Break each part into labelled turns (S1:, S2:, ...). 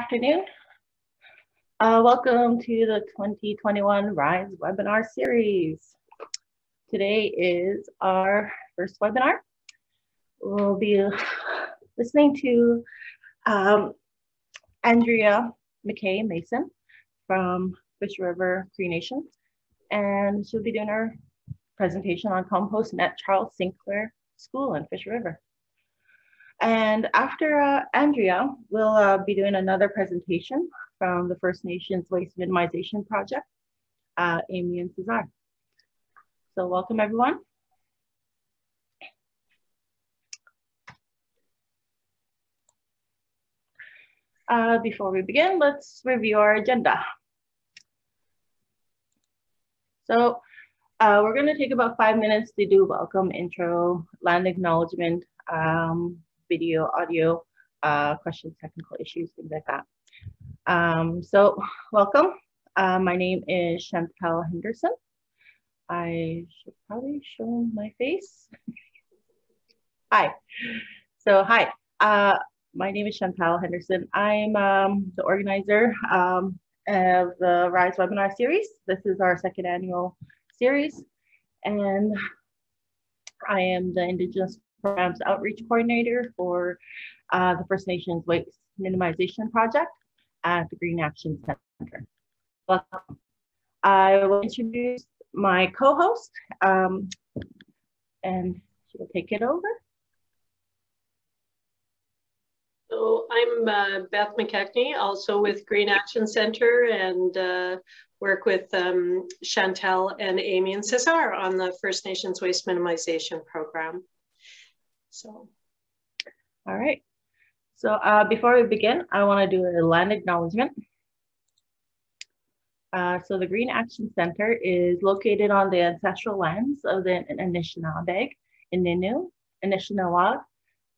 S1: afternoon. Welcome to the 2021 RISE webinar series. Today is our first webinar. We'll be listening to Andrea McKay-Mason from Fisher River Cree Nation, and she'll be doing her presentation on composting at Charles Sinclair School in Fisher River. And after Andrea, we'll be doing another presentation from the First Nations Waste Minimization Project, Amy and Cesar. So welcome everyone. Before we begin, let's review our agenda. So we're going to take about 5 minutes to do welcome, intro, land acknowledgement, video, audio, questions, technical issues, things like that. So welcome. My name is Chantal Henderson. I should probably show my face. Hi. So hi. My name is Chantal Henderson. I'm the organizer of the RISE webinar series. This is our second annual series, and I am the Indigenous Programs Outreach Coordinator for the First Nations Waste Minimization Project at the Green Action Center. Welcome. I will introduce my co-host, and she will take it over.
S2: So I'm Beth McKechnie, also with Green Action Center, and work with Chantal and Amy and Cesar on the First Nations Waste Minimization Program. So,
S1: all right. So before we begin, I want to do a land acknowledgement. So the Green Action Center is located on the ancestral lands of the Anishinaabe, Innu, Anishinaabe,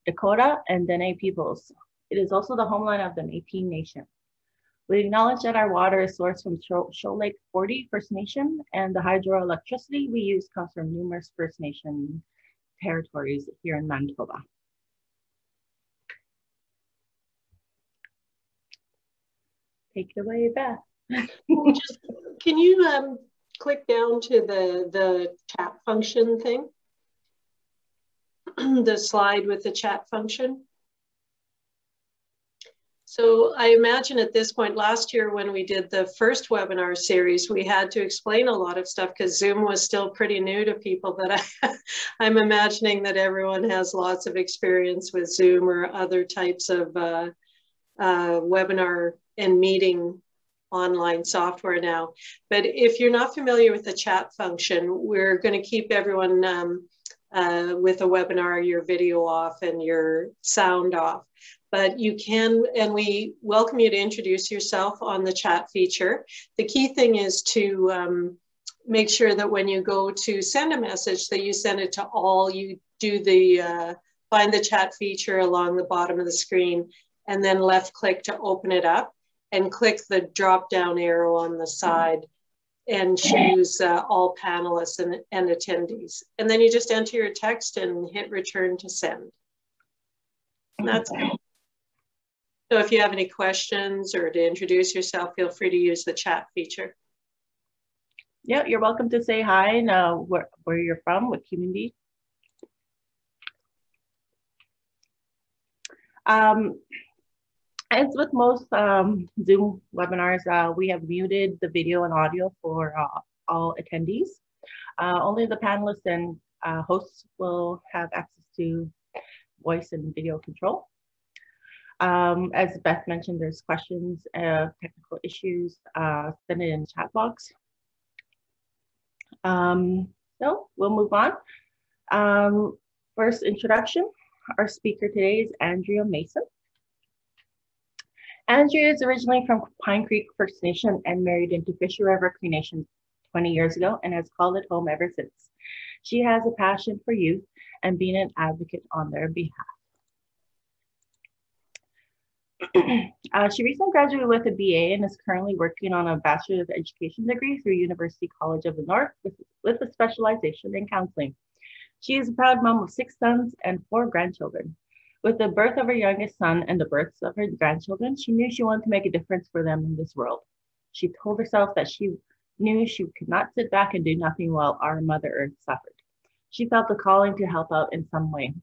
S1: Dakota, and Dene peoples. It is also the homeland of the Methane Nation. We acknowledge that our water is sourced from Shoal Lake 40 First Nation, and the hydroelectricity we use comes from numerous First Nation territories here in Manitoba. Take it away, Beth.
S2: Can you click down to the chat function thing? The slide with the chat function. So I imagine at this point, last year when we did the first webinar series, we had to explain a lot of stuff because Zoom was still pretty new to people, but I'm imagining that everyone has lots of experience with Zoom or other types of webinar and meeting online software now. But if you're not familiar with the chat function, we're going to keep everyone with a webinar, your video off and your sound off. But you can, and we welcome you to introduce yourself on the chat feature. The key thing is to make sure that when you go to send a message that you send it to all. You do the, find the chat feature along the bottom of the screen and then left click to open it up and click the drop down arrow on the side and choose all panelists and attendees. And then you just enter your text and hit return to send. And that's it. So if you have any questions or to introduce yourself, feel free to use the chat feature.
S1: Yeah, you're welcome to say hi and where you're from, what community. As with most Zoom webinars, we have muted the video and audio for all attendees. Only the panelists and hosts will have access to voice and video control. As Beth mentioned, there's questions, technical issues, send it in the chat box. So we'll move on. First introduction, our speaker today is Andrea Mason. Andrea is originally from Pine Creek First Nation and married into Fisher River Cree Nation 20 years ago and has called it home ever since. She has a passion for youth and being an advocate on their behalf. She recently graduated with a BA and is currently working on a Bachelor of Education degree through University College of the North with a specialization in counseling. She is a proud mom of 6 sons and 4 grandchildren. With the birth of her youngest son and the births of her grandchildren, she knew she wanted to make a difference for them in this world. She told herself that she knew she could not sit back and do nothing while our Mother Earth suffered. She felt a calling to help out in some way.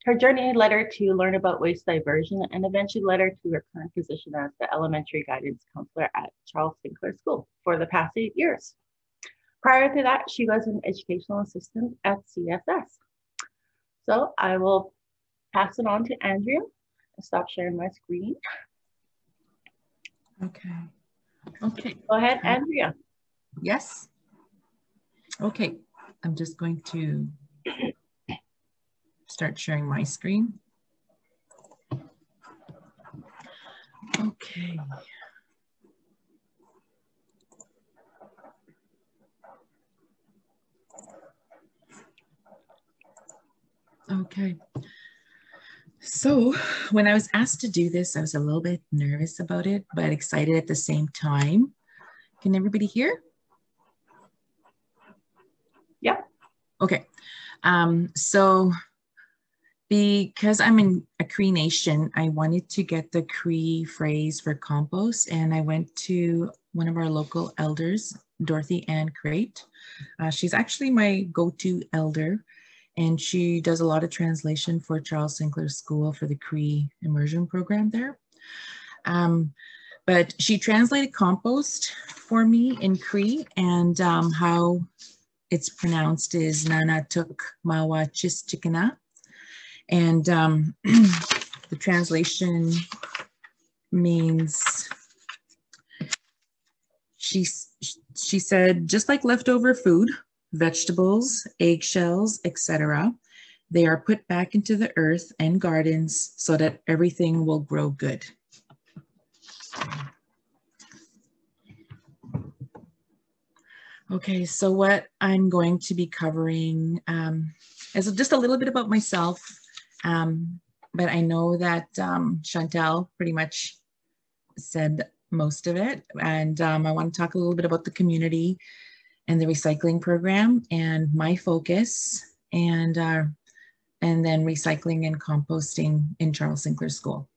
S1: Her journey led her to learn about waste diversion and eventually led her to her current position as the elementary guidance counselor at Charles Sinclair School for the past 8 years. Prior to that, she was an educational assistant at CSS. So I will pass it on to Andrea and stop sharing my screen.
S3: Okay. Okay.
S1: Go ahead, Andrea.
S3: Yes. Okay. I'm just going to start sharing my screen. Okay. Okay. So when I was asked to do this, I was a little bit nervous about it, but excited at the same time. Can everybody hear?
S1: Yeah.
S3: Okay. So because I'm in a Cree Nation, I wanted to get the Cree phrase for compost, and I went to one of our local elders, Dorothy Ann Crate. She's actually my go-to elder, and she does a lot of translation for Charles Sinclair School for the Cree immersion program there. But she translated compost for me in Cree, and how it's pronounced is Nana Tuk Mawa Chis Chikana. And the translation means, she said, just like leftover food, vegetables, eggshells, etc., they are put back into the earth and gardens so that everything will grow good. Okay, so what I'm going to be covering is just a little bit about myself, but I know that Chantal pretty much said most of it, and I want to talk a little bit about the community and the recycling program and my focus, and then recycling and composting in Charles Sinclair School.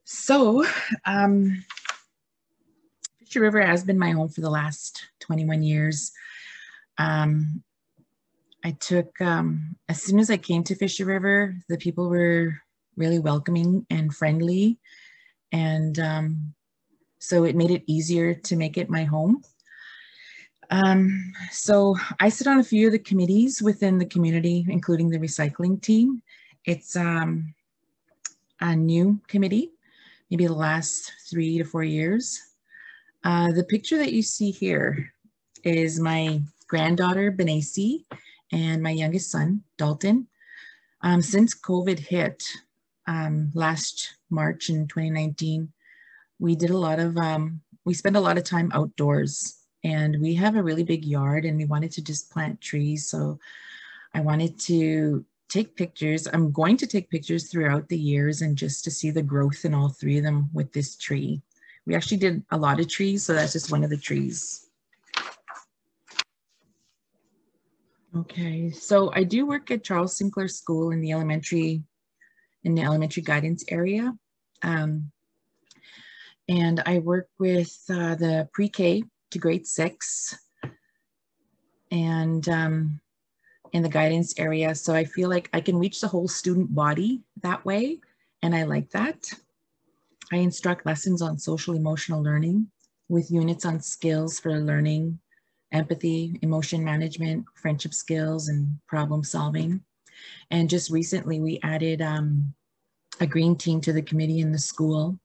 S3: So Fisher River has been my home for the last 21 years. I took, as soon as I came to Fisher River, the people were really welcoming and friendly, and so it made it easier to make it my home. So I sit on a few of the committees within the community, including the recycling team. It's a new committee, maybe the last 3 to 4 years. The picture that you see here is my granddaughter, Benesi, and my youngest son, Dalton. Since COVID hit last March in 2019, we did a lot of, we spent a lot of time outdoors, and we have a really big yard and we wanted to just plant trees. So I wanted to take pictures. I'm going to take pictures throughout the years and just to see the growth in all 3 of them with this tree. We actually did a lot of trees, so that's just one of the trees. Okay, so I do work at Charles Sinclair School in the elementary guidance area. And I work with the pre-K to grade 6 and in the guidance area. So I feel like I can reach the whole student body that way, and I like that. I instruct lessons on social emotional learning with units on skills for learning, empathy, emotion management, friendship skills, and problem solving. And just recently we added a green team to the committee in the school.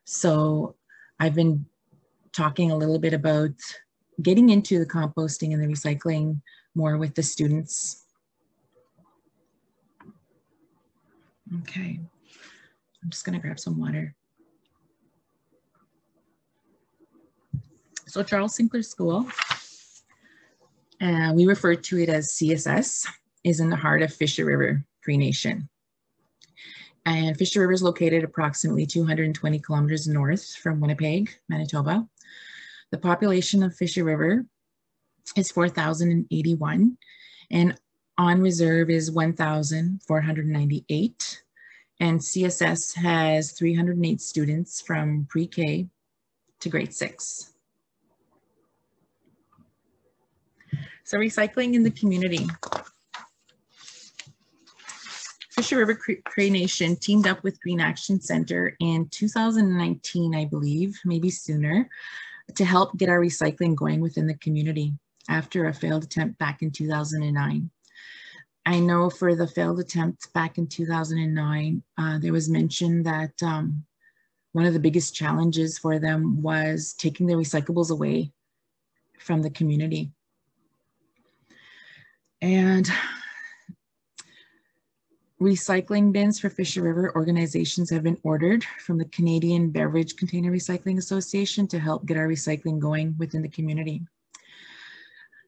S3: So I've been talking a little bit about getting into the composting and the recycling more with the students. Okay, I'm just gonna grab some water. So Charles Sinclair School, we refer to it as CSS, is in the heart of Fisher River Cree Nation. And Fisher River is located approximately 220 kilometers north from Winnipeg, Manitoba. The population of Fisher River is 4,081. And On reserve is 1,498, and CSS has 308 students from pre-K to grade 6. So recycling in the community. Fisher River Cree Nation teamed up with Green Action Center in 2019, I believe, maybe sooner, to help get our recycling going within the community after a failed attempt back in 2009. I know for the failed attempt back in 2009, there was mention that one of the biggest challenges for them was taking the recyclables away from the community. And recycling bins for Fisher River organizations have been ordered from the Canadian Beverage Container Recycling Association to help get our recycling going within the community.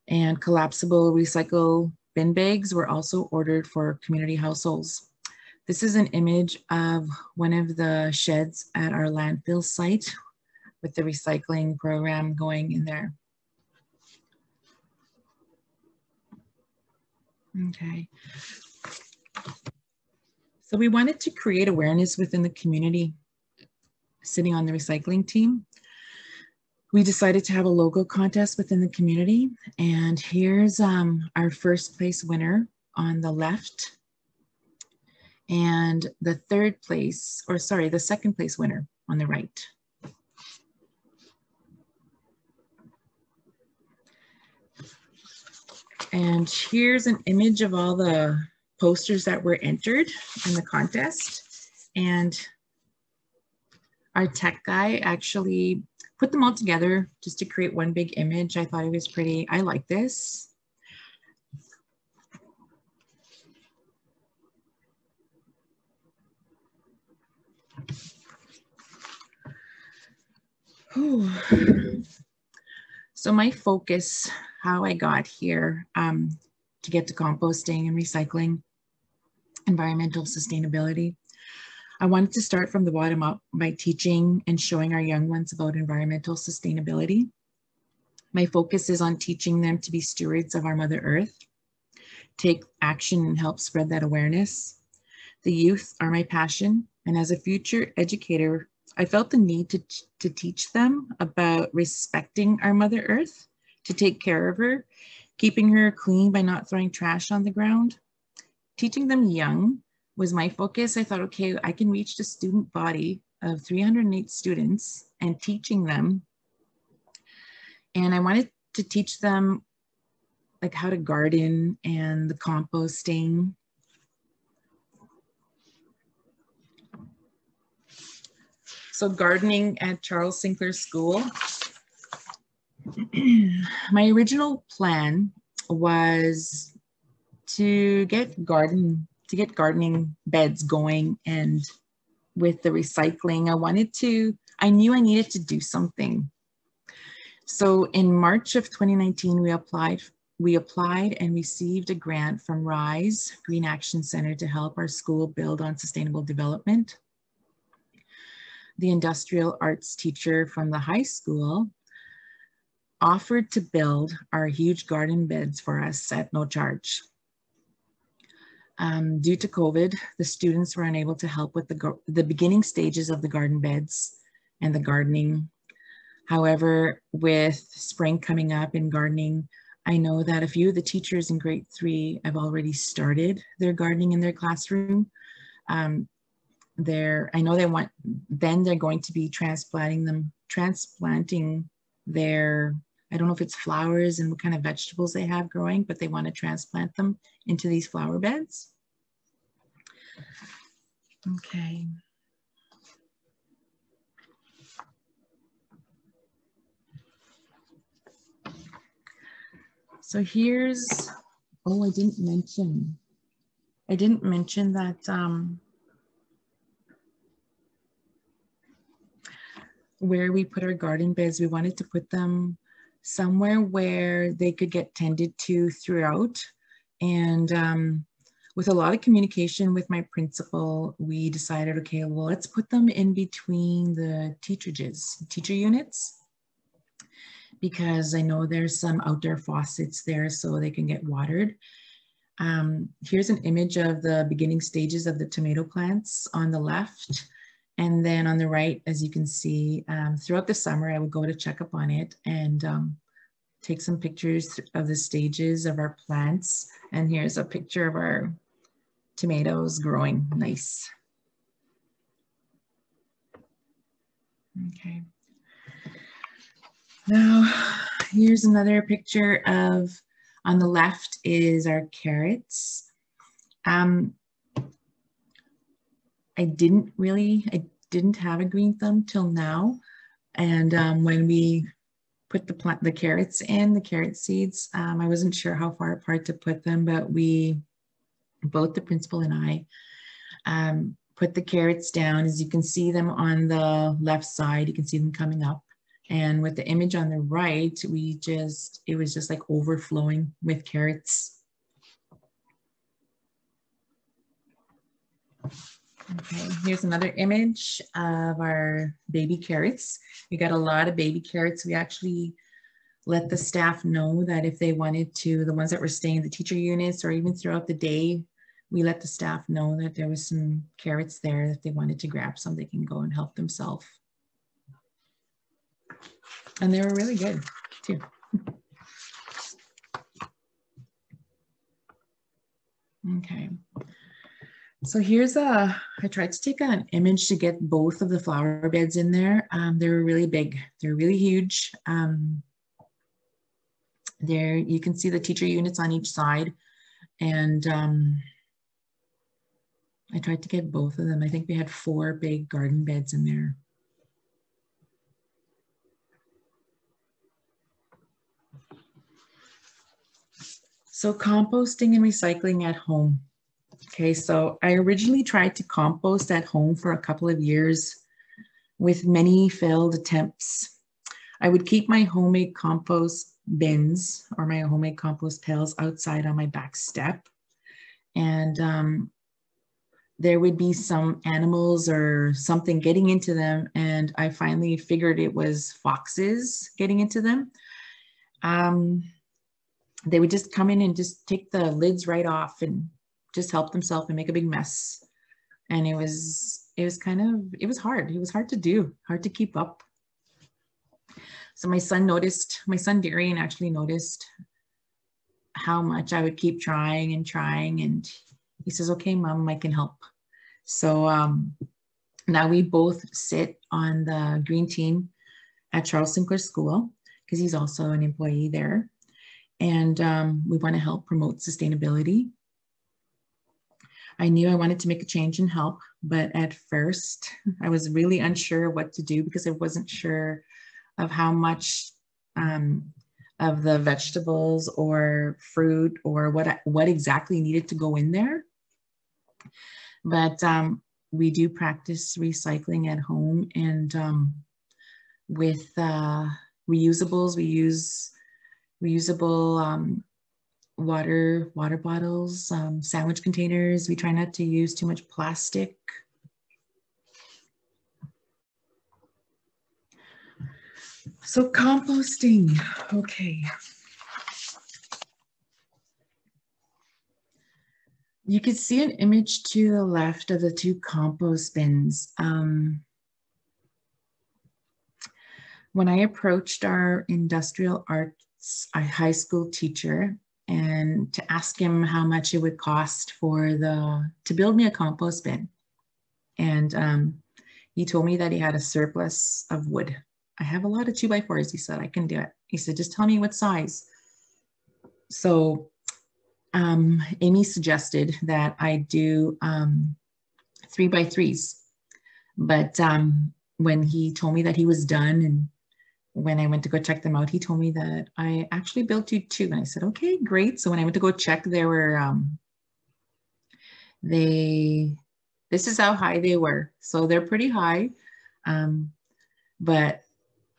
S3: And collapsible recycle bin bags were also ordered for community households. This is an image of one of the sheds at our landfill site with the recycling program going in there. Okay. So we wanted to create awareness within the community. Sitting on the recycling team, we decided to have a logo contest within the community. And here's our first place winner on the left. And the the second place winner on the right. And here's an image of all the posters that were entered in the contest. And our tech guy actually put them all together just to create one big image. I thought it was pretty, I like this. Whew. So my focus, how I got here to get to composting and recycling, environmental sustainability. I wanted to start from the bottom up by teaching and showing our young ones about environmental sustainability. My focus is on teaching them to be stewards of our Mother Earth, take action and help spread that awareness. The youth are my passion, and as a future educator, I felt the need to teach them about respecting our Mother Earth, to take care of her, keeping her clean by not throwing trash on the ground. Teaching them young was my focus. I thought, okay, I can reach the student body of 308 students and teaching them. And I wanted to teach them like how to garden and the composting. So gardening at Charles Sinclair School. My original plan was to get gardening beds going, and with the recycling, I knew I needed to do something. So in March of 2019, we applied and received a grant from RISE, Green Action Center, to help our school build on sustainable development. The industrial arts teacher from the high school offered to build our huge garden beds for us at no charge. Due to COVID, the students were unable to help with the beginning stages of the garden beds and the gardening. However, with spring coming up in gardening, I know that a few of the teachers in grade 3 have already started their gardening in their classroom. I know they're going to be transplanting their, I don't know if it's flowers and what kind of vegetables they have growing, but they want to transplant them into these flower beds. Okay. So here's, oh, I didn't mention that where we put our garden beds, we wanted to put them somewhere where they could get tended to throughout. And with a lot of communication with my principal, we decided, okay, well, let's put them in between the teacher units, because I know there's some outdoor faucets there so they can get watered. Here's an image of the beginning stages of the tomato plants on the left. And then on the right, as you can see, throughout the summer, I would go to check up on it and take some pictures of the stages of our plants. And here's a picture of our tomatoes growing nice. Okay. Now, here's another picture of, on the left is our carrots. I didn't have a green thumb till now. And when we put the carrots in, the carrot seeds, I wasn't sure how far apart to put them, but both the principal and I, put the carrots down. As you can see them on the left side, you can see them coming up. And with the image on the right, it was just like overflowing with carrots. Okay, here's another image of our baby carrots. We got a lot of baby carrots. We actually let the staff know that if they wanted to, the ones that were staying in the teacher units or even throughout the day, we let the staff know that there was some carrots there that they wanted to grab some, they can go and help themselves. And they were really good too. Okay. So here's I tried to take an image to get both of the flower beds in there. They were really big. They're really huge. There you can see the teacher units on each side. And I tried to get both of them. I think we had 4 big garden beds in there. So composting and recycling at home. Okay, so I originally tried to compost at home for a couple of years with many failed attempts. I would keep my homemade compost bins or my homemade compost pails outside on my back step. And there would be some animals or something getting into them. And I finally figured it was foxes getting into them. They would just come in and just take the lids right off and just help themselves and make a big mess. And it was hard. It was hard to do, hard to keep up. So my son Darian actually noticed how much I would keep trying. And he says, okay, Mom, I can help. So now we both sit on the green team at Charles Sinclair School because he's also an employee there. And we want to help promote sustainability. I knew I wanted to make a change and help, but at first I was really unsure what to do because I wasn't sure of how much of the vegetables or fruit or what exactly needed to go in there. But we do practice recycling at home, and with reusables, we use reusable water bottles, sandwich containers. We try not to use too much plastic. So composting, okay. You can see an image to the left of the 2 compost bins. When I approached our industrial arts high school teacher and to ask him how much it would cost to build me a compost bin. And he told me that he had a surplus of wood. I have a lot of 2x4s, he said, I can do it. He said, just tell me what size. So Amy suggested that I do 3x3s. But when he told me that he was done, and when I went to go check them out, he told me that I actually built you 2. And I said, okay, great. So when I went to go check, there were, this is how high they were. So they're pretty high, but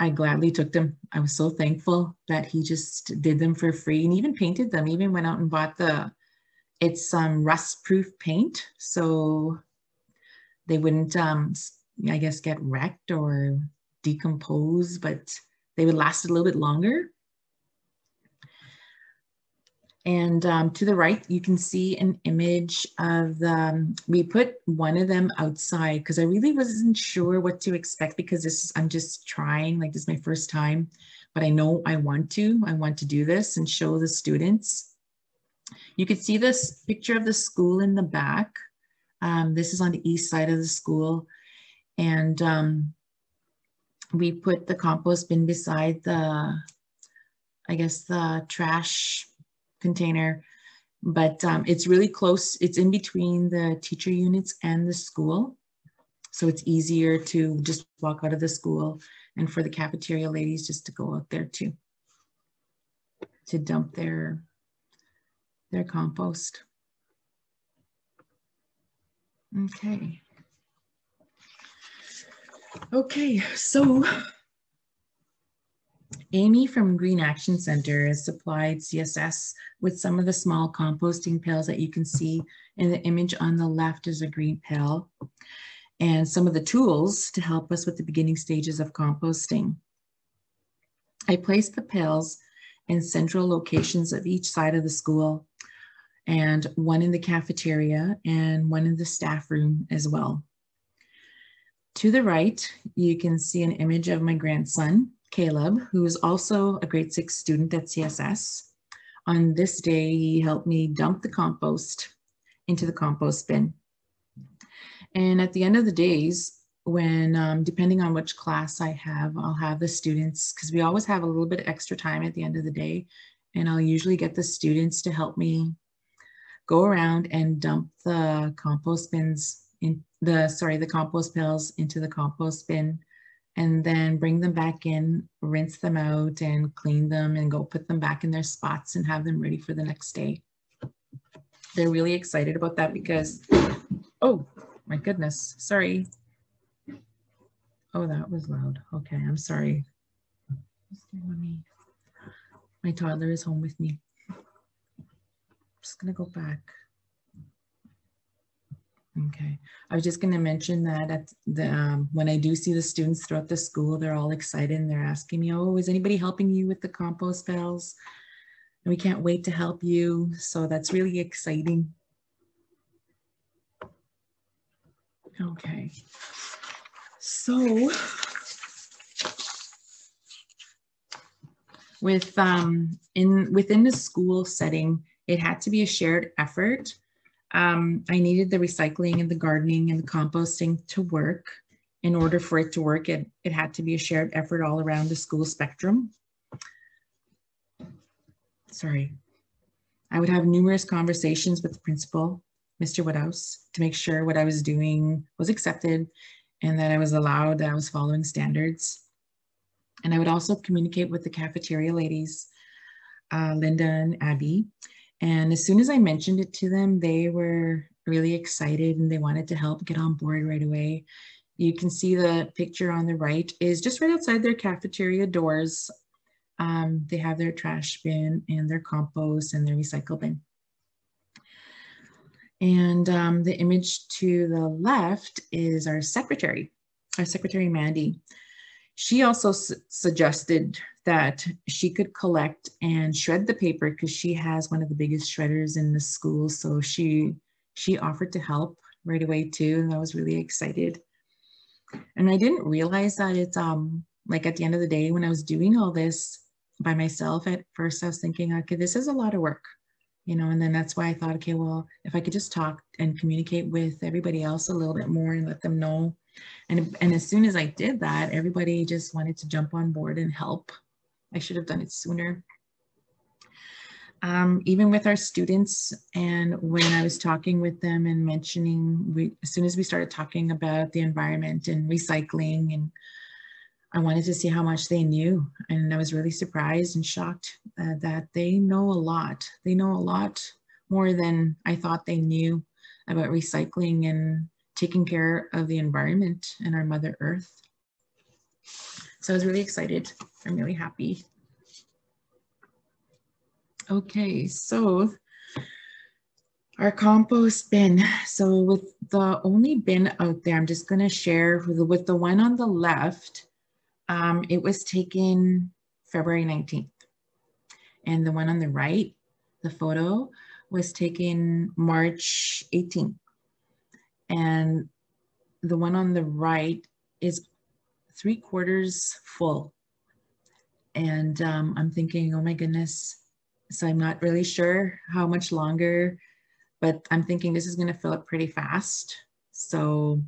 S3: I gladly took them. I was so thankful that he just did them for free and even painted them, even went out and bought it's rust-proof paint. So they wouldn't, I guess, get wrecked or decompose, but they would last a little bit longer. And to the right, you can see an image of we put one of them outside because I really wasn't sure what to expect because I'm just trying, like this is my first time, but I know I want to do this and show the students. You could see this picture of the school in the back. This is on the east side of the school. And we put the compost bin beside the, I guess, the trash container, but it's really close. It's in between the teacher units and the school. So it's easier to just walk out of the school and for the cafeteria ladies just to go out there to dump their compost. Okay, so Amy from Green Action Center has supplied CSS with some of the small composting pails that you can see in the image on the left is a green pail, and some of the tools to help us with the beginning stages of composting. I placed the pails in central locations of each side of the school, and one in the cafeteria and one in the staff room as well. To the right, you can see an image of my grandson, Caleb, who is also a grade 6 student at CSS. On this day, he helped me dump the compost into the compost bin. And at the end of the days, when, depending on which class I have, I'll have the students, because we always have a little bit extra time at the end of the day, and I'll usually get the students to help me go around and dump the compost bins in the compost pails into the compost bin, and then bring them back in, rinse them out and clean them and go put them back in their spots and have them ready for the next day. They're really excited about that because, oh my goodness, sorry. Oh, that was loud. Okay, I'm sorry. My toddler is home with me. I'm just gonna go back. Okay, I was just going to mention that at the when I do see the students throughout the school, they're all excited and they're asking me, oh, is anybody helping you with the compost pails? And we can't wait to help you. So that's really exciting. Okay, so with within the school setting, it had to be a shared effort. I needed the recycling and the gardening and the composting to work. In order for it to work, it had to be a shared effort all around the school spectrum. Sorry. I would have numerous conversations with the principal, Mr. Woodhouse, to make sure what I was doing was accepted and that I was allowed, that I was following standards. And I would also communicate with the cafeteria ladies, Linda and Abby. And as soon as I mentioned it to them, they were really excited and they wanted to help get on board right away. You can see the picture on the right is just right outside their cafeteria doors. They have their trash bin and their compost and their recycle bin. And the image to the left is our secretary Mandy. She also suggested that she could collect and shred the paper because she has one of the biggest shredders in the school. So she offered to help right away too, and I was really excited. And I didn't realize that it's like at the end of the day when I was doing all this by myself, at first I was thinking, okay, this is a lot of work, you know, and then that's why I thought, okay, well, if I could just talk and communicate with everybody else a little bit more and let them know. And as soon as I did that, everybody just wanted to jump on board and help. I should have done it sooner. Even with our students, and when I was talking with them and mentioning, as soon as we started talking about the environment and recycling, and I wanted to see how much they knew. And I was really surprised and shocked that they know a lot. They know a lot more than I thought they knew about recycling and taking care of the environment and our Mother Earth. So I was really excited. I'm really happy. Okay, so our compost bin. So with the only bin out there, I'm just going to share with the one on the left, it was taken February 19th. And the one on the right The photo was taken March 18th. And the one on the right is 3/4 full. And I'm thinking, oh my goodness. So I'm not really sure how much longer, but I'm thinking this is going to fill up pretty fast. So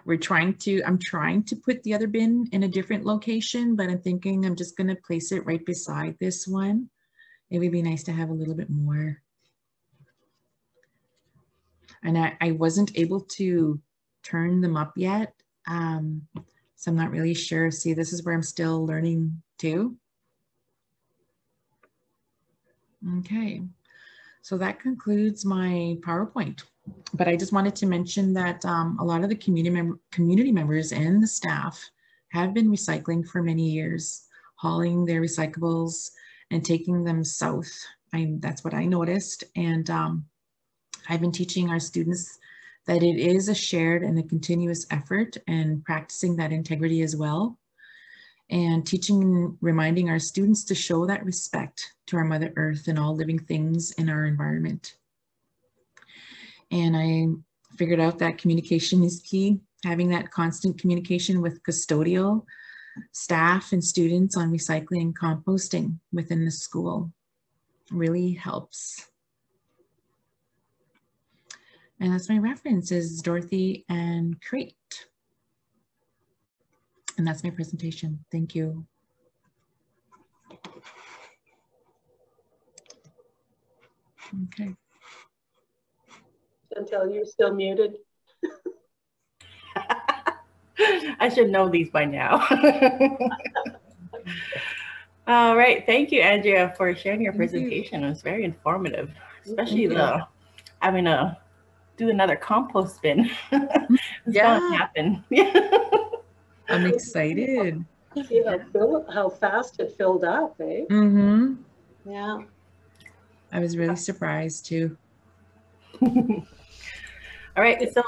S3: I'm trying to put the other bin in a different location, but I'm thinking I'm just going to place it right beside this one. It would be nice to have a little bit more. And I wasn't able to turn them up yet. So I'm not really sure. See, this is where I'm still learning too. Okay, so that concludes my PowerPoint. But I just wanted to mention that a lot of the community members and the staff have been recycling for many years, hauling their recyclables and taking them south. That's what I noticed. And I've been teaching our students that it is a shared and a continuous effort, and practicing that integrity as well. And teaching and reminding our students to show that respect to our Mother Earth and all living things in our environment. And I figured out that communication is key. Having that constant communication with custodial staff and students on recycling and composting within the school really helps. And that's my reference, is Dorothy and Crate. And that's my presentation. Thank you. Okay.
S2: Chantel, you're still muted.
S1: I should know these by now. All right. Thank you, Andrea, for sharing your presentation. It was very informative, especially having to do another compost bin. It's gonna happen.
S3: I'm excited.
S2: See how fast it filled up, eh?
S3: Mm-hmm.
S2: Yeah.
S3: I was really surprised too.
S1: All right, so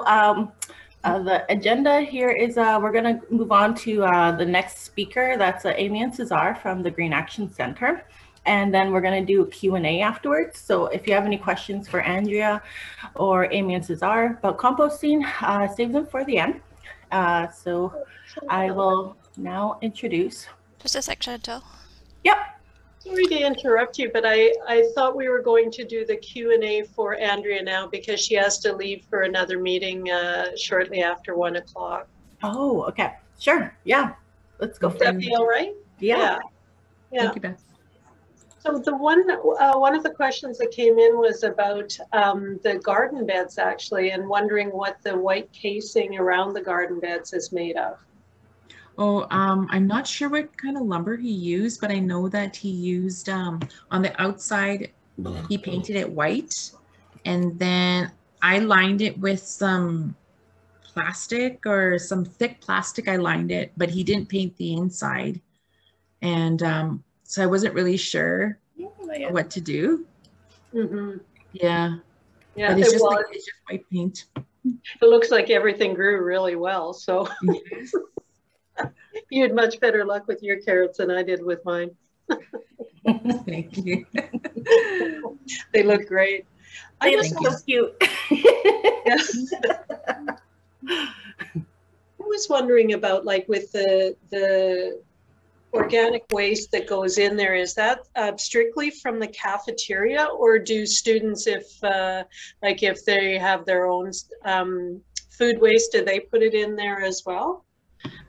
S1: the agenda here is we're going to move on to the next speaker. That's Amy and Cesar from the Green Action Center. And then we're going to do a Q&A afterwards. So if you have any questions for Andrea or Amy and Cesar about composting, save them for the end. So I will now introduce.
S4: Just a sec, Chantal.
S1: Yep.
S2: Sorry to interrupt you, but I thought we were going to do the Q&A for Andrea now, because she has to leave for another meeting shortly after 1 o'clock.
S1: Oh, okay. Sure. Yeah. Let's go.
S2: Would that be all right?
S1: Yeah.
S3: Thank you, Beth.
S2: So the one of the questions that came in was about the garden beds, actually, and wondering what the white casing around the garden beds is made of.
S3: Oh, I'm not sure what kind of lumber he used, but I know that he used on the outside, he painted it white, and then I lined it with some plastic or some thick plastic. I lined it, but he didn't paint the inside. And so I wasn't really sure what to do.
S2: Mm-hmm.
S3: Yeah.
S2: Yeah.
S3: But it's just like, it's just white paint.
S2: It looks like everything grew really well. So you had much better luck with your carrots than I did with mine.
S3: Thank you.
S2: They look great.
S1: They look so cute.
S2: Yes. I was wondering about, like, with the organic waste that goes in there, is that strictly from the cafeteria, or do students, if they have their own food waste, do they put it in there as well?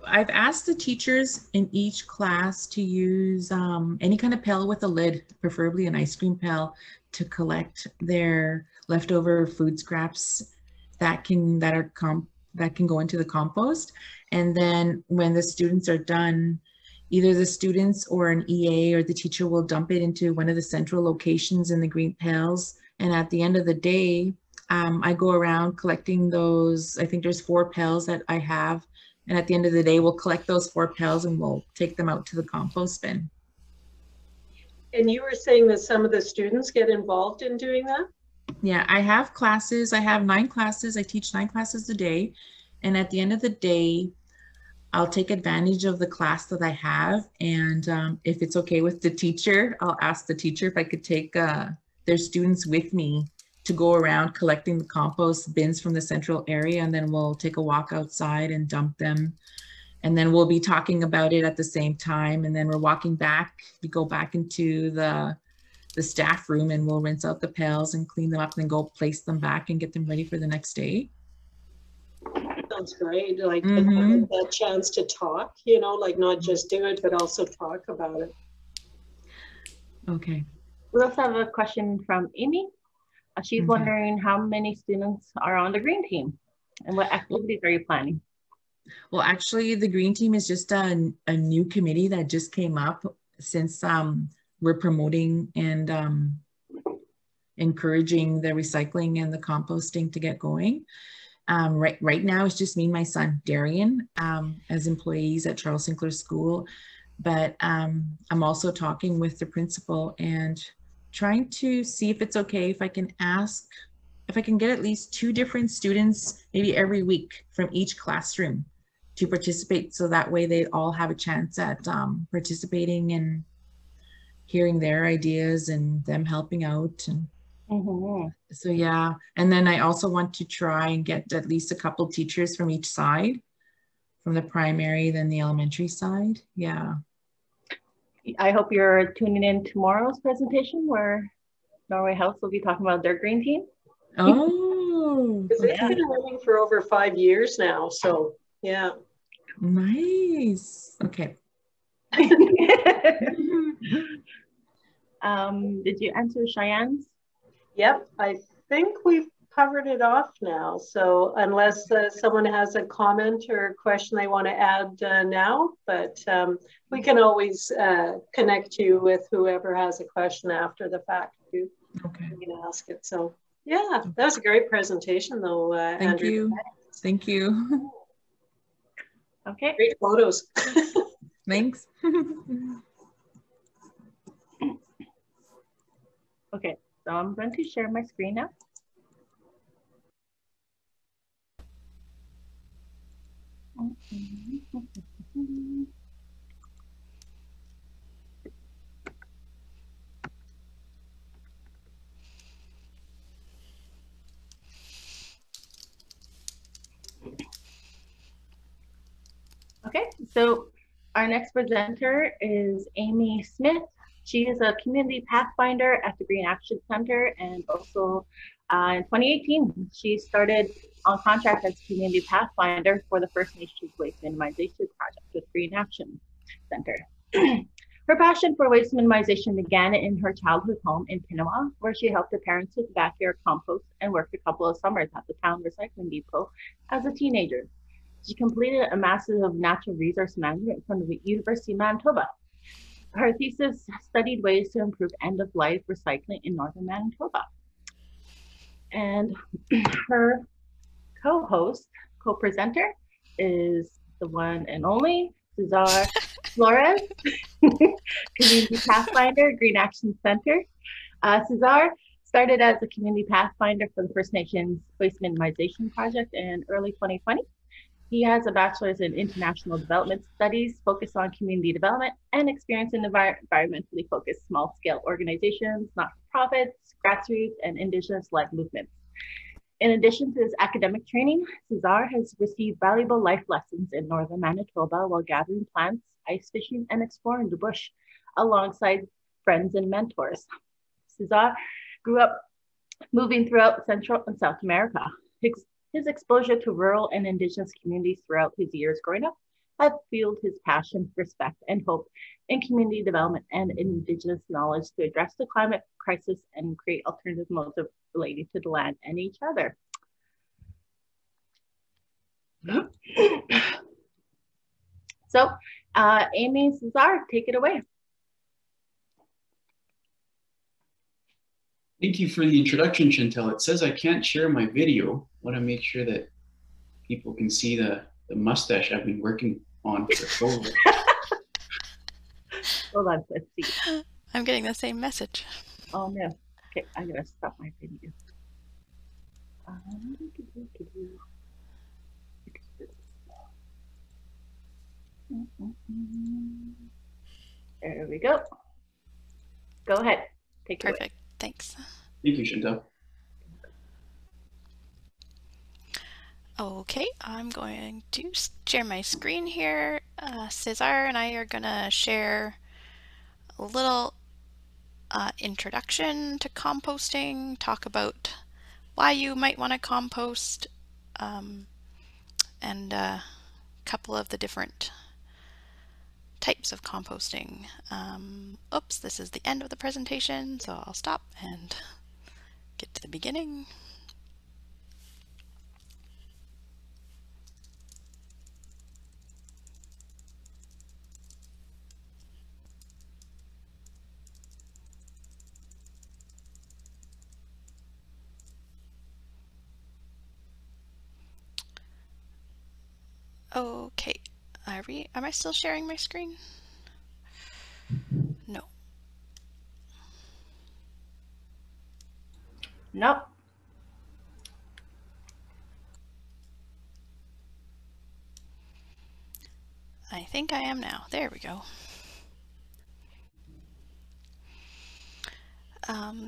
S3: I've asked the teachers in each class to use any kind of pail with a lid, preferably an ice cream pail, to collect their leftover food scraps that can go into the compost. And then when the students are done, either the students or an EA or the teacher will dump it into one of the central locations in the green pails. And at the end of the day, I go around collecting those. I think there's 4 pails that I have. And at the end of the day, we'll collect those 4 pails and we'll take them out to the compost bin.
S2: And you were saying that some of the students get involved in doing that?
S3: Yeah, I have classes. I have 9 classes. I teach 9 classes a day. And at the end of the day, I'll take advantage of the class that I have, and if it's okay with the teacher, I'll ask the teacher if I could take their students with me to go around collecting the compost bins from the central area, and then we'll take a walk outside and dump them. And then we'll be talking about it at the same time, and then we're walking back. We go back into the staff room and we'll rinse out the pails and clean them up and then go place them back and get them ready for the next day.
S2: Sounds great. Like having that chance to talk, you know, like not just do it, but also talk about it.
S3: Okay.
S1: We also have a question from Amy. She's wondering how many students are on the green team and what activities are you planning?
S3: Well, actually, the green team is just a new committee that just came up since we're promoting and encouraging the recycling and the composting to get going. Right now, it's just me and my son, Darian, as employees at Charles Sinclair School. But I'm also talking with the principal and trying to see if it's okay if I can get at least 2 different students, maybe every week from each classroom to participate. So that way they all have a chance at participating and hearing their ideas and them helping out. And so, yeah. And then I also want to try and get at least a couple teachers from each side, from the primary, then the elementary side. Yeah.
S1: I hope you're tuning in tomorrow's presentation where Norway House will be talking about their green team.
S3: Oh,
S2: because they've been running for over 5 years now. So yeah.
S3: Nice. Okay.
S1: Did you answer Cheyenne's?
S2: Yep, I think we've covered it off now. So unless someone has a comment or a question they want to add now, but we can always connect you with whoever has a question after the fact too.
S3: Okay.
S2: You can ask it. So yeah, that was a great presentation though,
S3: Thank
S2: Andrea.
S3: you. Thank you.
S1: Okay.
S2: Great photos.
S3: Thanks.
S1: Okay, so I'm going to share my screen now. Okay, so our next presenter is Amy Smith. She is a community pathfinder at the Green Action Center, and also in 2018, she started on contract as community pathfinder for the First Nations Waste Minimization Project with Green Action Center. Her passion for waste minimization began in her childhood home in Pinawa, where she helped her parents with backyard compost and worked a couple of summers at the town recycling depot as a teenager. She completed a Master's of Natural Resource Management from the University of Manitoba. Her thesis studied ways to improve end-of-life recycling in northern Manitoba. And her co-presenter is the one and only Cesar Flores, Community Pathfinder, Green Action Center. Cesar started as a community pathfinder for the First Nations Waste Minimization Project in early 2020. He has a bachelor's in international development studies, focused on community development and experience in environmentally focused small-scale organizations, not-for-profits, grassroots, and indigenous-led movements. In addition to his academic training, Cesar has received valuable life lessons in northern Manitoba while gathering plants, ice fishing, and exploring the bush alongside friends and mentors. Cesar grew up moving throughout Central and South America. His exposure to rural and indigenous communities throughout his years growing up have fueled his passion, respect, and hope in community development and indigenous knowledge to address the climate crisis and create alternative modes of relating to the land and each other. So, Amy, Cesar, take it away.
S4: Thank you for the introduction, Chantel. It says I can't share my video. I want to make sure that people can see the mustache I've been working on for COVID.
S1: Hold on, let's see.
S5: I'm getting the same message.
S1: Oh no. Okay, I'm gonna stop my video. There we go. Go ahead. Take it away.
S5: Perfect. Thanks.
S4: Thank you, Chantal.
S5: Okay, I'm going to share my screen here. Cesar and I are going to share a little introduction to composting, talk about why you might want to compost, and a couple of the different types of composting. Oops, this is the end of the presentation, so I'll stop and get to the beginning. Okay, am I still sharing my screen? No.
S1: Nope.
S5: I think I am now. There we go.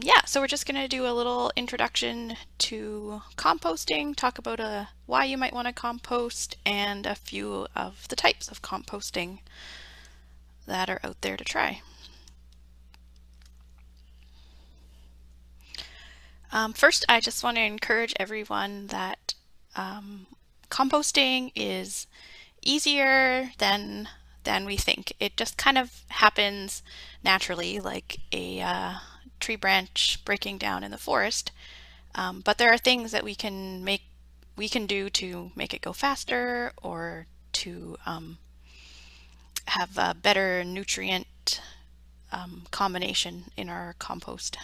S5: Yeah, so we're just going to do a little introduction to composting, talk about why you might want to compost, and a few of the types of composting that are out there to try. First, I just want to encourage everyone that composting is easier than we think. It just kind of happens naturally, like a tree branch breaking down in the forest. But there are things that we can do to make it go faster, or to have a better nutrient combination in our compost.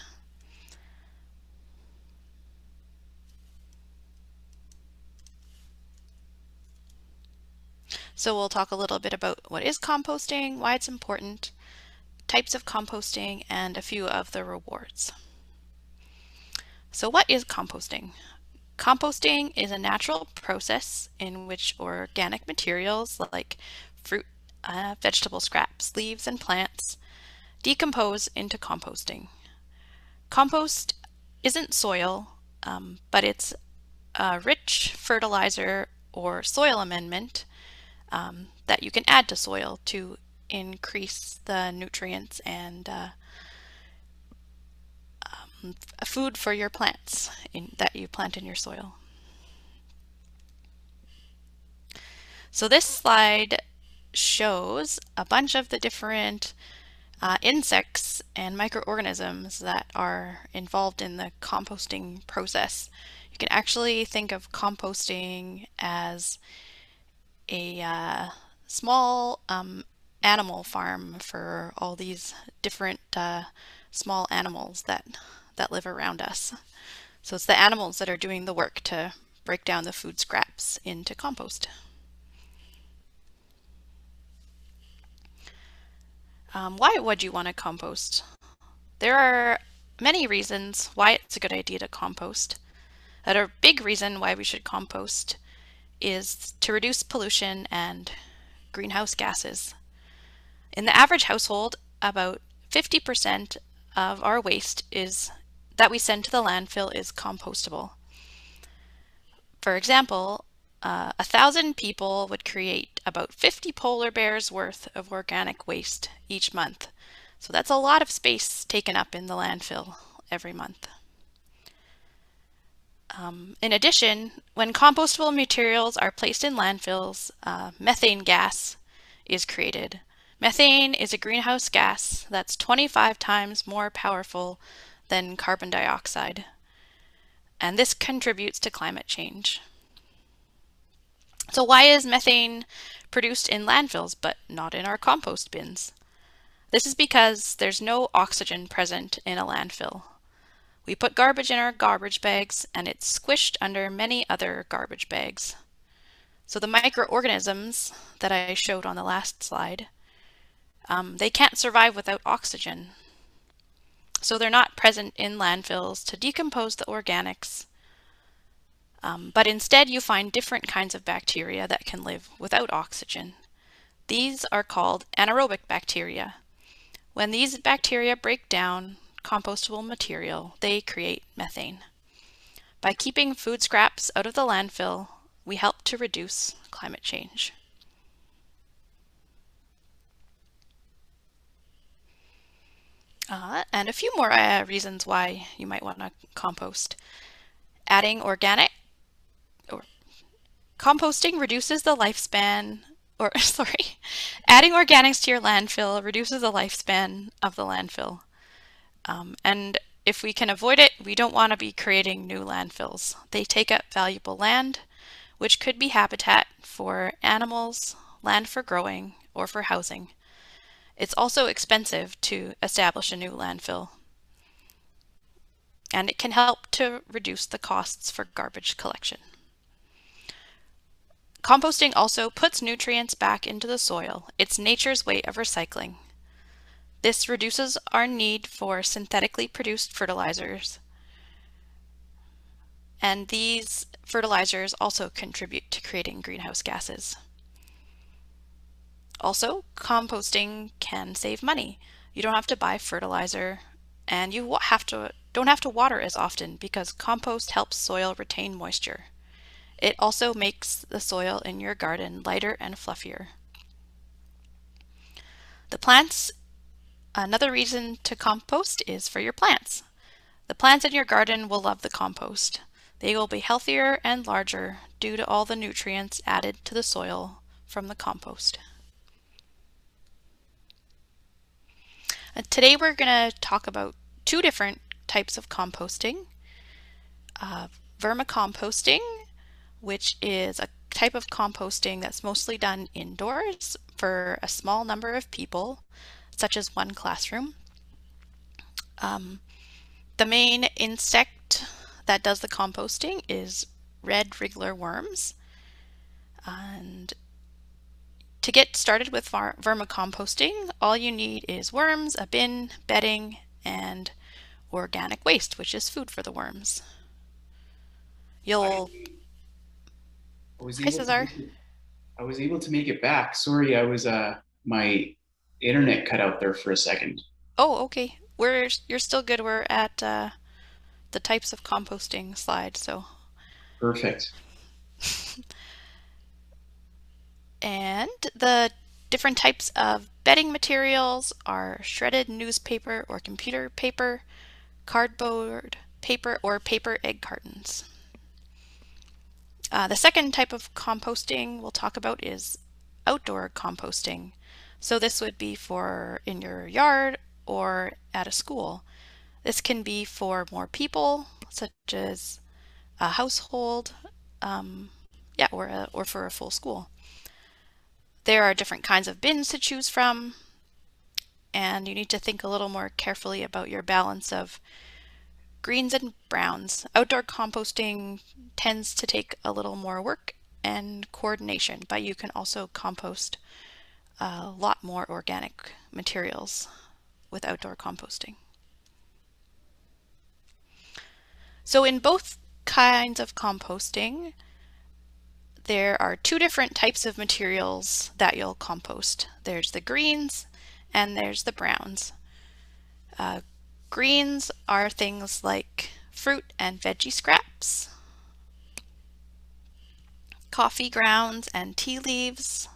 S5: So we'll talk a little bit about what is composting, why it's important, types of composting, and a few of the rewards. So what is composting? Composting is a natural process in which organic materials like fruit, vegetable scraps, leaves, and plants decompose into composting. Compost isn't soil, but it's a rich fertilizer or soil amendment that you can add to soil to increase the nutrients and food for your plants that you plant in your soil. So this slide shows a bunch of the different insects and microorganisms that are involved in the composting process. You can actually think of composting as a small animal farm for all these different small animals that live around us. So it's the animals that are doing the work to break down the food scraps into compost. Why would you want to compost? There are many reasons why it's a good idea to compost. A big reason why we should compost is to reduce pollution and greenhouse gases. In the average household, about 50% of our waste that we send to the landfill is compostable. For example, 1,000 people would create about 50 polar bears worth of organic waste each month. So that's a lot of space taken up in the landfill every month. In addition, when compostable materials are placed in landfills, methane gas is created. Methane is a greenhouse gas that's 25 times more powerful than carbon dioxide, and this contributes to climate change. So why is methane produced in landfills but not in our compost bins? This is because there's no oxygen present in a landfill. We put garbage in our garbage bags and it's squished under many other garbage bags. So the microorganisms that I showed on the last slide, they can't survive without oxygen. So they're not present in landfills to decompose the organics. But instead you find different kinds of bacteria that can live without oxygen. These are called anaerobic bacteria. When these bacteria break down compostable material, they create methane. By keeping food scraps out of the landfill, we help to reduce climate change. And a few more reasons why you might want to compost. Adding organic, or composting reduces the lifespan, adding organics to your landfill reduces the lifespan of the landfill. And if we can avoid it, we don't want to be creating new landfills. They take up valuable land, which could be habitat for animals, land for growing, or for housing. It's also expensive to establish a new landfill, and it can help to reduce the costs for garbage collection. Composting also puts nutrients back into the soil. It's nature's way of recycling. This reduces our need for synthetically produced fertilizers, and these fertilizers also contribute to creating greenhouse gases. Also, composting can save money. You don't have to buy fertilizer, and you don't have to water as often because compost helps soil retain moisture. It also makes the soil in your garden lighter and fluffier. Another reason to compost is for your plants. The plants in your garden will love the compost. They will be healthier and larger due to all the nutrients added to the soil from the compost. Today we're going to talk about two different types of composting. Vermicomposting, which is a type of composting that's mostly done indoors for a small number of people, such as one classroom. The main insect that does the composting is red wriggler worms. And to get started with vermicomposting, all you need is worms, a bin, bedding, and organic waste, which is food for the worms. Hi, Cesar.
S4: I was able to make it back. Sorry, I was my internet cut out there for a second.
S5: Oh, okay. You're still good. We're at the types of composting slide, so.
S4: Perfect.
S5: And the different types of bedding materials are shredded newspaper or computer paper, cardboard paper, or paper egg cartons. The second type of composting we'll talk about is outdoor composting. So this would be for in your yard or at a school. This can be for more people, such as a household, or for a full school. There are different kinds of bins to choose from, and you need to think a little more carefully about your balance of greens and browns. Outdoor composting tends to take a little more work and coordination, but you can also compost a lot more organic materials with outdoor composting. So in both kinds of composting, there are two different types of materials that you'll compost. There's the greens and there's the browns. Greens are things like fruit and veggie scraps, coffee grounds and tea leaves,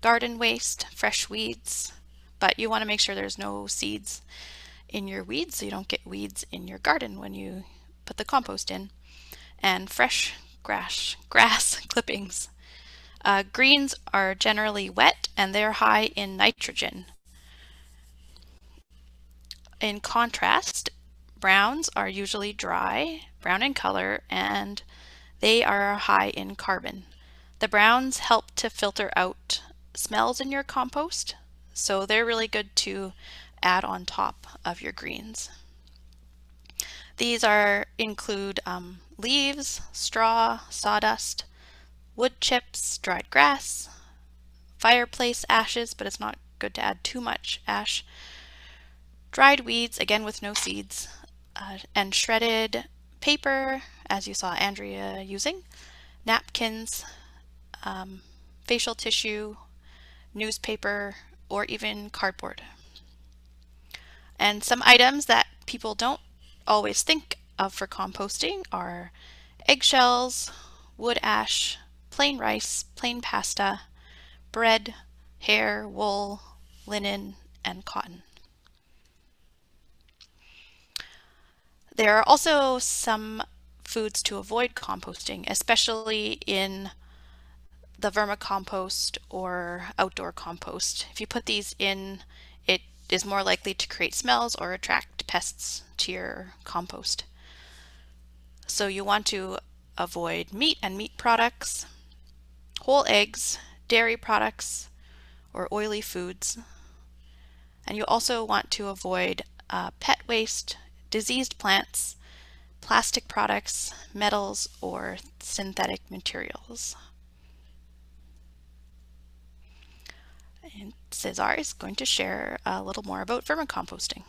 S5: garden waste, fresh weeds, but you want to make sure there's no seeds in your weeds so you don't get weeds in your garden when you put the compost in, and fresh grass clippings. Greens are generally wet and they're high in nitrogen. In contrast, browns are usually dry, brown in color, and they are high in carbon. The browns help to filter out smells in your compost, so they're really good to add on top of your greens. These include leaves, straw, sawdust, wood chips, dried grass, fireplace ashes, but it's not good to add too much ash, dried weeds, again with no seeds, and shredded paper, as you saw Andrea using, napkins, facial tissue, newspaper, or even cardboard. And some items that people don't always think of for composting are eggshells, wood ash, plain rice, plain pasta, bread, hair, wool, linen, and cotton. There are also some foods to avoid composting, especially in the vermicompost or outdoor compost. If you put these in, it is more likely to create smells or attract pests to your compost. So you want to avoid meat and meat products, whole eggs, dairy products, or oily foods. And you also want to avoid pet waste, diseased plants, plastic products, metals, or synthetic materials. And Cesar is going to share a little more about vermicomposting.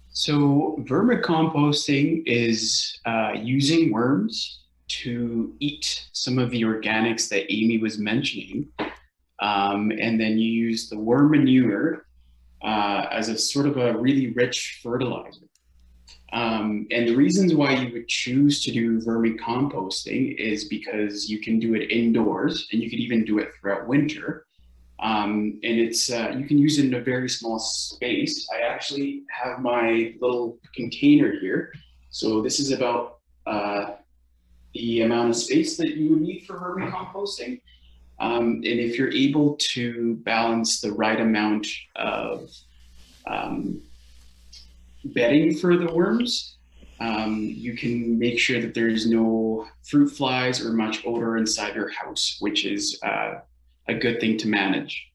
S4: So vermicomposting is using worms to eat some of the organics that Amy was mentioning. And then you use the worm manure as a sort of a really rich fertilizer. And the reasons why you would choose to do vermicomposting is because you can do it indoors, and you could even do it throughout winter. And it's you can use it in a very small space. I actually have my little container here. So this is about the amount of space that you would need for vermicomposting. And if you're able to balance the right amount of bedding for the worms, you can make sure that there's no fruit flies or much odor inside your house, which is a good thing to manage.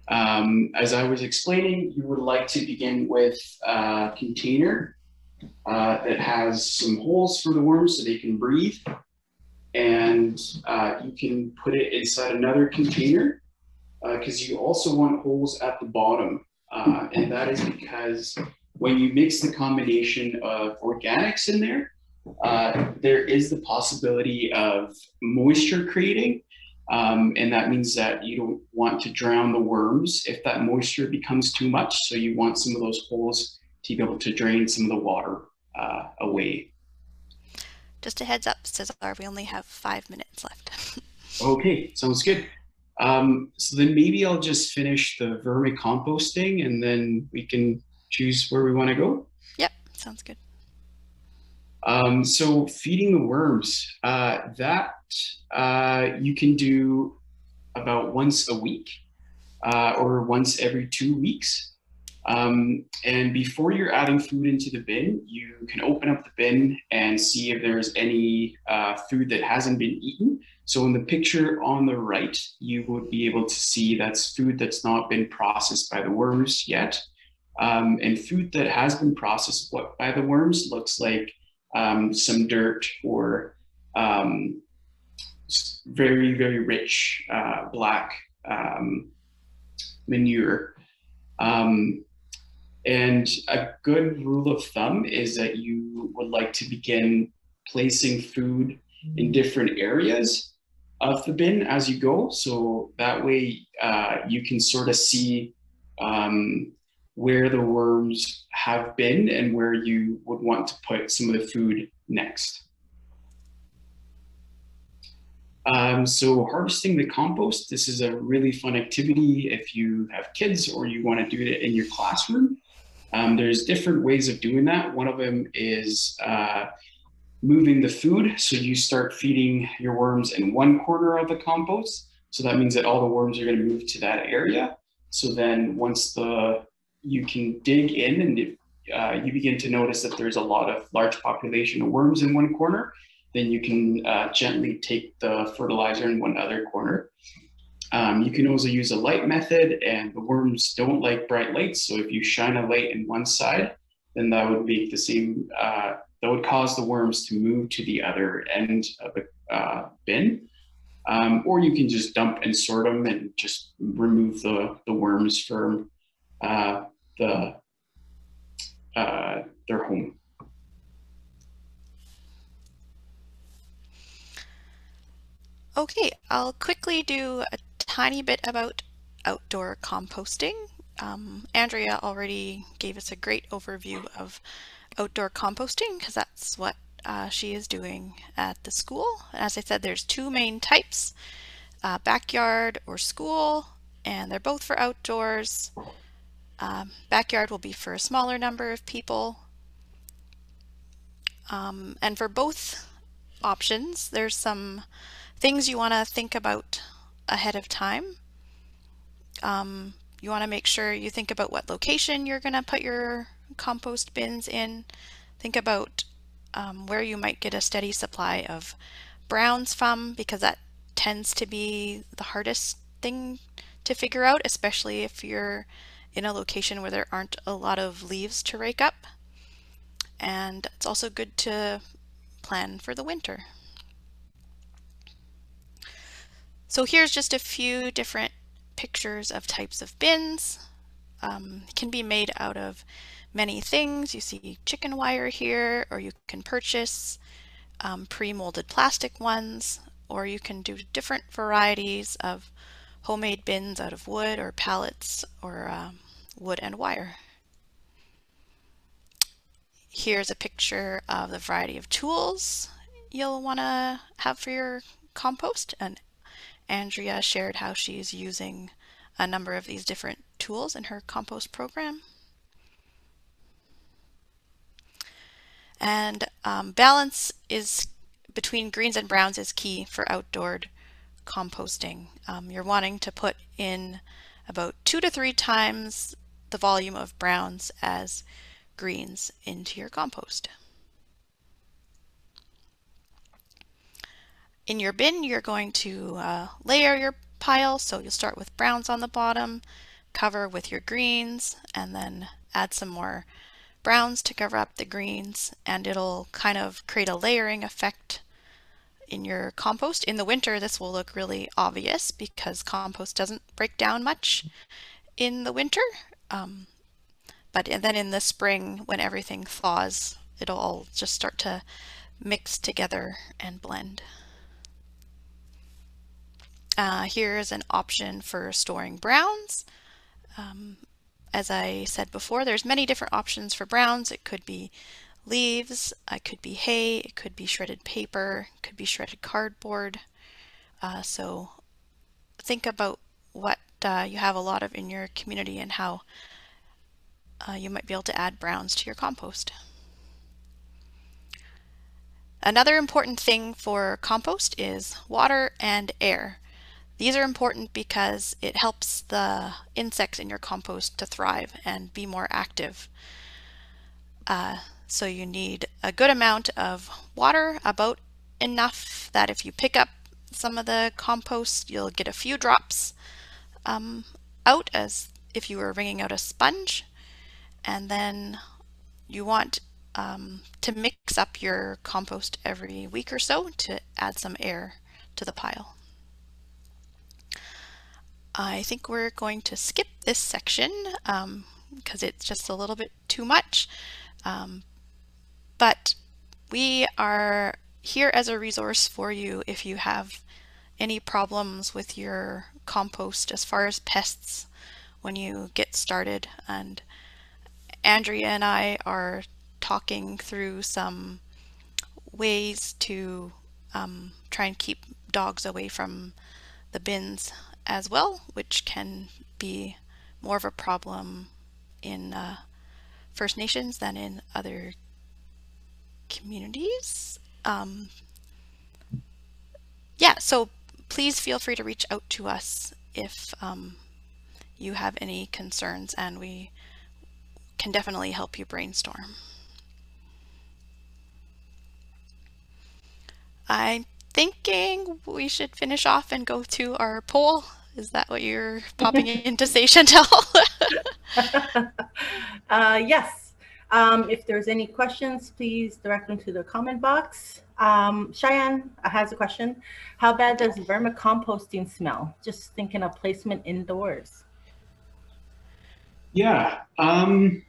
S4: As I was explaining, you would like to begin with a container that has some holes for the worms so they can breathe. And you can put it inside another container because you also want holes at the bottom. And that is because when you mix the combination of organics in there, there is the possibility of moisture creating. And that means that you don't want to drown the worms if that moisture becomes too much. So you want some of those holes to be able to drain some of the water away.
S5: Just a heads up, Cesar, we only have 5 minutes left.
S4: Okay, sounds good. So then maybe I'll just finish the vermicomposting and then we can choose where we want to go.
S5: Yep, sounds good.
S4: So feeding the worms, that you can do about once a week or once every 2 weeks. And before you're adding food into the bin, you can open up the bin and see if there's any food that hasn't been eaten. So in the picture on the right, you would be able to see that's food that's not been processed by the worms yet. And food that has been processed by the worms looks like some dirt or very, very rich black manure. And a good rule of thumb is that you would like to begin placing food in different areas of the bin as you go. So that way you can sort of see where the worms have been and where you would want to put some of the food next. So harvesting the compost, this is a really fun activity if you have kids or you want to do it in your classroom. There's different ways of doing that. One of them is moving the food. So you start feeding your worms in one corner of the compost. So that means that all the worms are going to move to that area. So then once you can dig in and you begin to notice that there's a large population of worms in one corner, then you can gently take the fertilizer in one other corner. You can also use a light method, and the worms don't like bright lights. So if you shine a light in one side, then that would make the same, that would cause the worms to move to the other end of the bin. Or you can just dump and sort them and just remove the worms from their home.
S5: Okay, I'll quickly do a tiny bit about outdoor composting. Andrea already gave us a great overview of outdoor composting because that's what she is doing at the school. As I said, there's two main types, backyard or school, and they're both for outdoors. Backyard will be for a smaller number of people. And for both options, there's some things you want to think about ahead of time. You want to make sure you think about what location you're going to put your compost bins in. Think about where you might get a steady supply of browns from, because that tends to be the hardest thing to figure out, especially if you're in a location where there aren't a lot of leaves to rake up. And it's also good to plan for the winter. So here's just a few different pictures of types of bins. It can be made out of many things. You see chicken wire here, or you can purchase pre-molded plastic ones, or you can do different varieties of homemade bins out of wood or pallets or wood and wire. Here's a picture of the variety of tools you'll want to have for your compost, and Andrea shared how she's using a number of these different tools in her compost program. And balance is between greens and browns is key for outdoor composting. You're wanting to put in about 2 to 3 times the volume of browns as greens into your compost. In your bin, you're going to layer your pile, so you'll start with browns on the bottom, cover with your greens, and then add some more browns to cover up the greens, and it'll kind of create a layering effect in your compost. In the winter, this will look really obvious because compost doesn't break down much in the winter. But then in the spring, when everything thaws, it'll all just start to mix together and blend. Here's an option for storing browns. As I said before, there's many different options for browns. It could be leaves, it could be hay, it could be shredded paper, it could be shredded cardboard. So think about what you have a lot of in your community and how you might be able to add browns to your compost. Another important thing for compost is water and air. These are important because it helps the insects in your compost to thrive and be more active. So you need a good amount of water, about enough that if you pick up some of the compost, you'll get a few drops out as if you were wringing out a sponge. And then you want to mix up your compost every week or so to add some air to the pile. I think we're going to skip this section because it's just a little bit too much. But we are here as a resource for you if you have any problems with your compost as far as pests when you get started. And Andrea and I are talking through some ways to try and keep dogs away from the bins as well, which can be more of a problem in First Nations than in other communities. Yeah, so please feel free to reach out to us if you have any concerns, and we can definitely help you brainstorm. I'm thinking we should finish off and go to our poll. Is that what you're popping in to say, Chantel?
S1: Yes. If there's any questions, please direct them to the comment box. Cheyenne has a question. How bad does vermicomposting smell? Just thinking of placement indoors.
S4: Yeah. When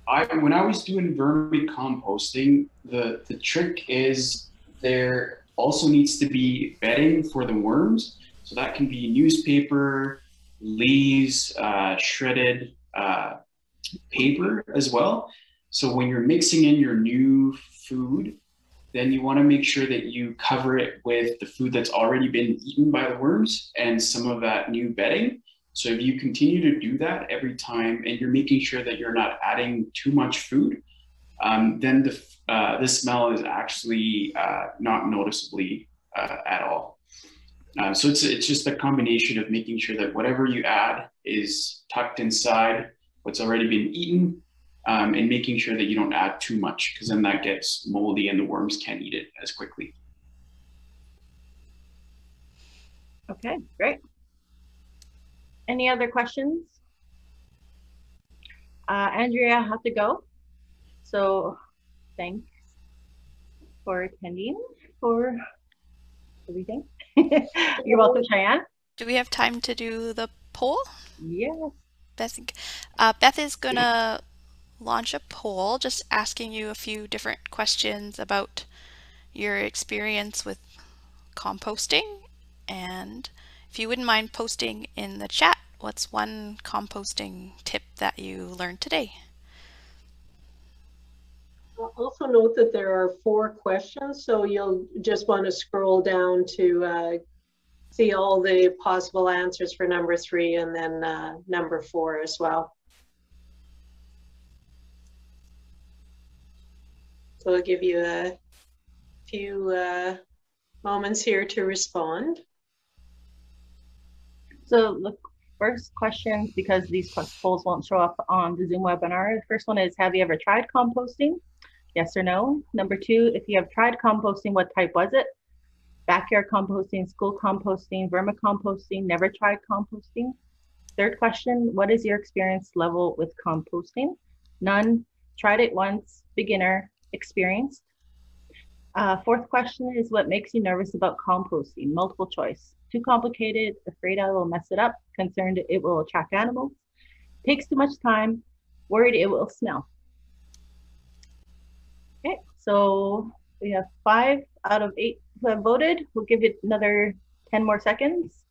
S4: I was doing vermicomposting, the trick is also needs to be bedding for the worms. So that can be newspaper, leaves, shredded paper as well. So when you're mixing in your new food, then you want to make sure that you cover it with the food that's already been eaten by the worms and some of that new bedding. So if you continue to do that every time and you're making sure that you're not adding too much food, then the smell is actually not noticeably at all. So it's just a combination of making sure that whatever you add is tucked inside what's already been eaten, and making sure that you don't add too much, because then that gets moldy and the worms can't eat it as quickly.
S1: Okay, great. Any other questions? Andrea, I have to go. So thanks for attending, for everything. You're welcome, Cheyenne.
S5: Do we have time to do the poll?
S1: Yes.
S5: Beth is gonna launch a poll just asking you a few different questions about your experience with composting, and if you wouldn't mind posting in the chat, what's one composting tip that you learned today?
S2: I'll also note that there are 4 questions, so you'll just want to scroll down to see all the possible answers for number 3 and then number 4 as well. So I'll give you a few moments here to respond.
S1: So the first question, because these polls won't show up on the Zoom webinar, the first one is, have you ever tried composting? Yes or no? Number 2, if you have tried composting, what type was it? Backyard composting, school composting, vermicomposting, never tried composting? Third question, what is your experience level with composting? None, tried it once, beginner, experienced. Fourth question is, what makes you nervous about composting? Multiple choice. Too complicated, afraid I will mess it up, concerned it will attract animals, takes too much time, worried it will smell. Okay, so we have 5 out of 8 who have voted. We'll give it another 10 more seconds.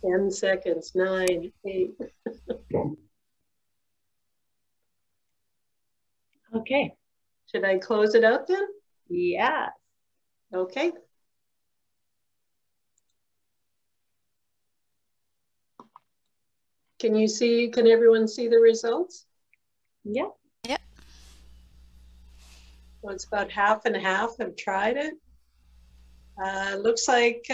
S2: 10 seconds, 9, 8.
S1: Okay.
S2: Should I close it out then?
S1: Yeah.
S2: Okay. Can everyone see the results?
S1: Yeah.
S5: Yeah.
S2: Well, it's about half and half have tried it. Looks like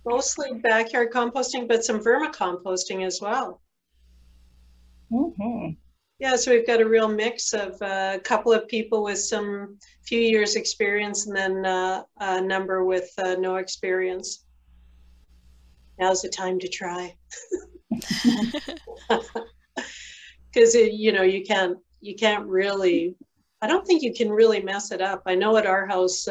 S2: mostly backyard composting, but some vermicomposting as well.
S1: Mm-hmm.
S2: Yeah, so we've got a real mix of a couple of people with some few years experience and then a number with no experience. Now's the time to try. Because you can't really, I don't think you can really mess it up. I know at our house,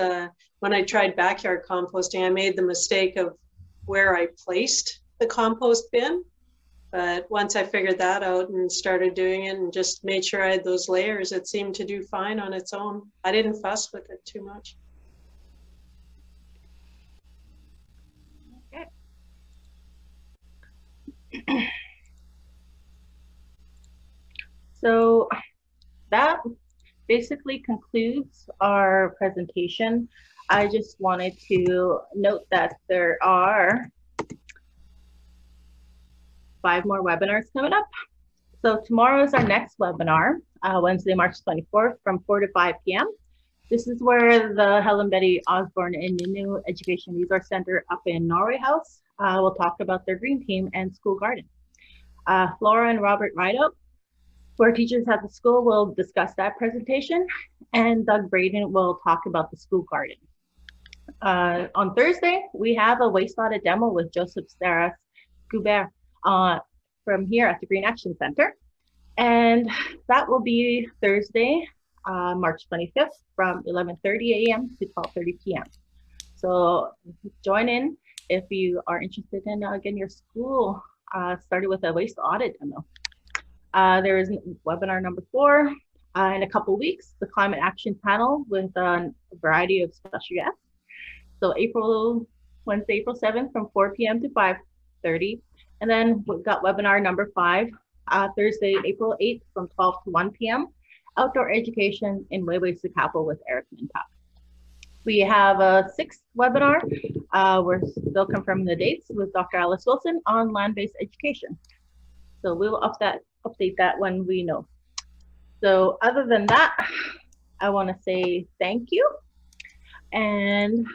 S2: when I tried backyard composting, I made the mistake of where I placed the compost bin. But once I figured that out and started doing it and just made sure I had those layers, it seemed to do fine on its own. I didn't fuss with it too much.
S1: Okay. So that basically concludes our presentation. I just wanted to note that there are 5 more webinars coming up. So tomorrow is our next webinar, Wednesday, March 24th from 4 to 5 p.m. This is where the Helen Betty Osborne and Nunu Education Resource Center up in Norway House will talk about their green team and school garden. Flora and Robert Rideout, who are teachers at the school, will discuss that presentation, and Doug Braden will talk about the school garden. On Thursday, we have a waste audit demo with Joseph Sarah Goubert from here at the Green Action Center. And that will be Thursday, March 25th from 11:30 a.m. to 12:30 p.m. So join in if you are interested in getting your school started with a waste audit demo. There is webinar number 4 In a couple of weeks, the Climate Action Panel with a variety of special guests. So Wednesday, April 7th from 4 p.m. to 5:30. And then we've got webinar number 5, Thursday, April 8th from 12 to 1 p.m. Outdoor Education in Ways to Capital with Eric Mintup. We have a 6th webinar. We're still confirming the dates with Dr. Alice Wilson on land-based education. So we will update that when we know. So other than that, I want to say thank you and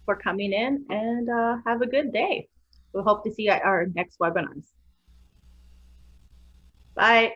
S1: for coming in, and have a good day. We hope to see you at our next webinars. Bye.